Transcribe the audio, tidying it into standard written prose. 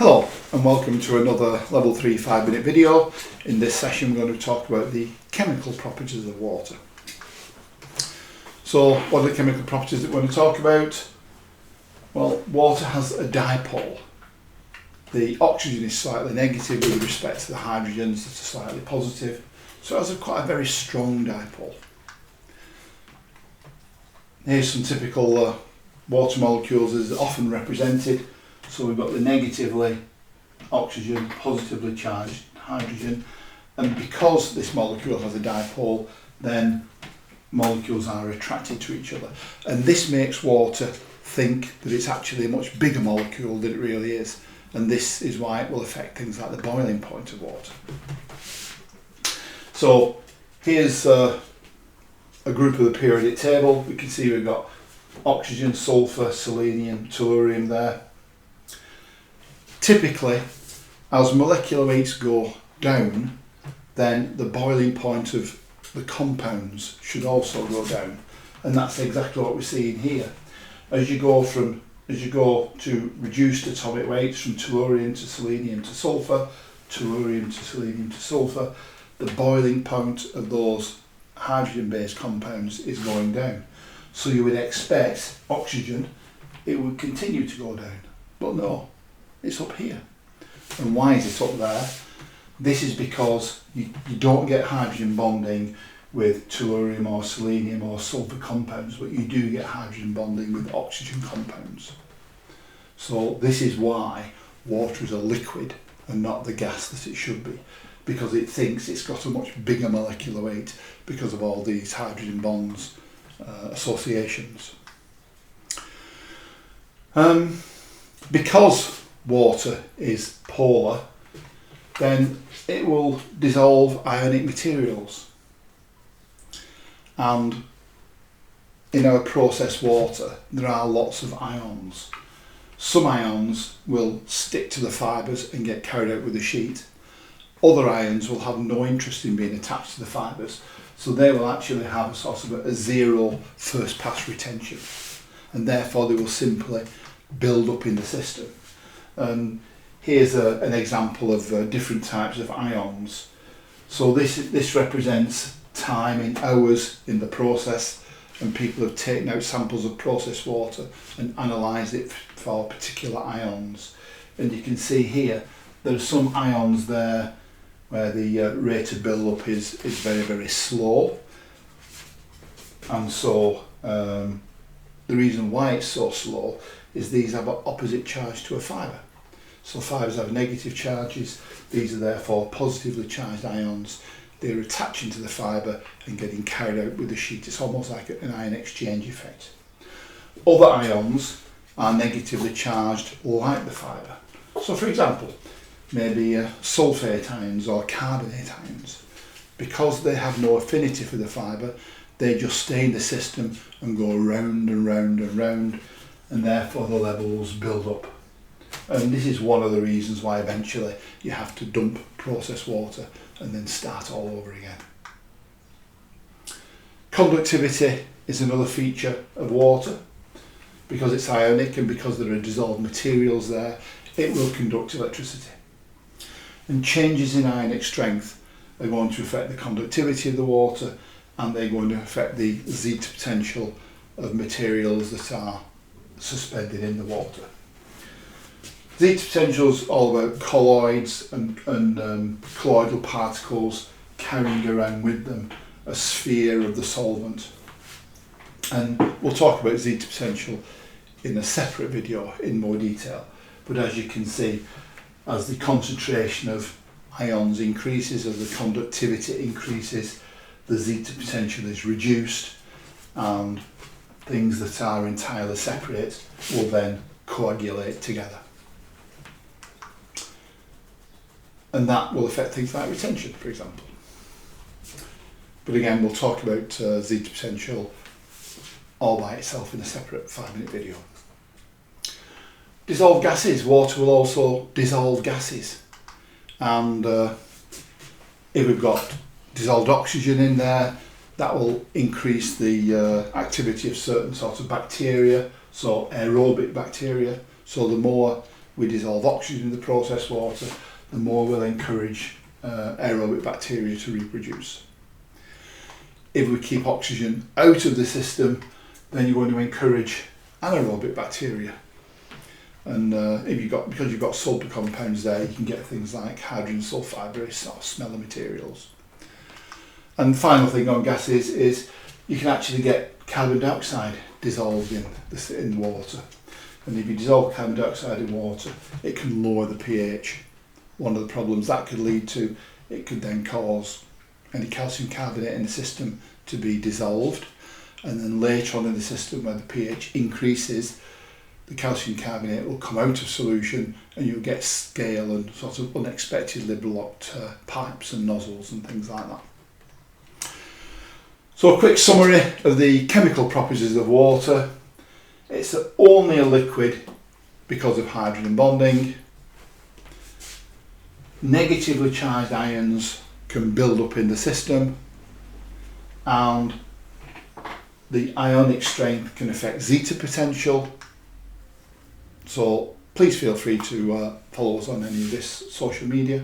Hello and welcome to another level 3 5-minute video. In this session we're going to talk about the chemical properties of water. So what are the chemical properties that we're going to talk about? Well, water has a dipole. The oxygen is slightly negative with respect to the hydrogens that are slightly positive. So it has quite a very strong dipole. Here's some typical water molecules as often represented. So we've got the negatively oxygen, positively charged hydrogen, and because this molecule has a dipole, then molecules are attracted to each other. And this makes water think that it's actually a much bigger molecule than it really is. And this is why it will affect things like the boiling point of water. So here's a group of the periodic table. We can see we've got oxygen, sulfur, selenium, tellurium there. Typically, as molecular weights go down, then the boiling point of the compounds should also go down, and that's exactly what we're seeing here. As you go to reduced atomic weights from tellurium to selenium to sulfur, tellurium to selenium to sulfur, the boiling point of those hydrogen-based compounds is going down. So you would expect oxygen, it would continue to go down, but no. It's up here. And why is it up there? This is because you don't get hydrogen bonding with tellurium or selenium or sulfur compounds, but you do get hydrogen bonding with oxygen compounds. So this is why water is a liquid and not the gas that it should be, because it thinks it's got a much bigger molecular weight because of all these hydrogen bonds associations. Because water is polar, then it will dissolve ionic materials. And in our processed water, there are lots of ions. Some ions will stick to the fibres and get carried out with the sheet. Other ions will have no interest in being attached to the fibres, so they will actually have a sort of a zero first pass retention, and therefore they will simply build up in the system. And here's an example of different types of ions. So this represents time in hours in the process, and people have taken out samples of processed water and analysed it for particular ions. And you can see here there are some ions there where the rate of build-up is very, very slow. And so the reason why it's so slow is these have an opposite charge to a fibre. So fibres have negative charges, these are therefore positively charged ions. They're attaching to the fibre and getting carried out with the sheet. It's almost like an ion exchange effect. Other ions are negatively charged like the fibre. So for example, maybe sulfate ions or carbonate ions. Because they have no affinity for the fibre, they just stay in the system and go round and round and round, and therefore the levels build up. And this is one of the reasons why eventually you have to dump processed water and then start all over again. Conductivity is another feature of water. Because it's ionic and because there are dissolved materials there, it will conduct electricity. And changes in ionic strength are going to affect the conductivity of the water, and they're going to affect the zeta potential of materials that are suspended in the water. Zeta potential is all about colloids and colloidal particles carrying around with them a sphere of the solvent. And we'll talk about zeta potential in a separate video in more detail. But as you can see, as the concentration of ions increases, as the conductivity increases, the zeta potential is reduced, and things that are entirely separate will then coagulate together. And that will affect things like retention, for example. But again, we'll talk about zeta potential all by itself in a separate 5-minute video. Dissolved gases. Water will also dissolve gases. And if we've got dissolved oxygen in there, that will increase the activity of certain sorts of bacteria, so aerobic bacteria. So the more we dissolve oxygen in the processed water, the more we'll encourage aerobic bacteria to reproduce. If we keep oxygen out of the system, then you're going to encourage anaerobic bacteria. And because you've got sulfur compounds there, you can get things like hydrogen sulfide, very sort of smelly materials. And the final thing on gases is you can actually get carbon dioxide dissolved in the water. And if you dissolve carbon dioxide in water, it can lower the pH. One of the problems that could lead to, it could then cause any calcium carbonate in the system to be dissolved. And then later on in the system, where the pH increases, the calcium carbonate will come out of solution and you'll get scale and sort of unexpectedly blocked pipes and nozzles and things like that. So a quick summary of the chemical properties of water. It's only a liquid because of hydrogen bonding. Negatively charged ions can build up in the system, and the ionic strength can affect zeta potential. So please feel free to follow us on any of this social media.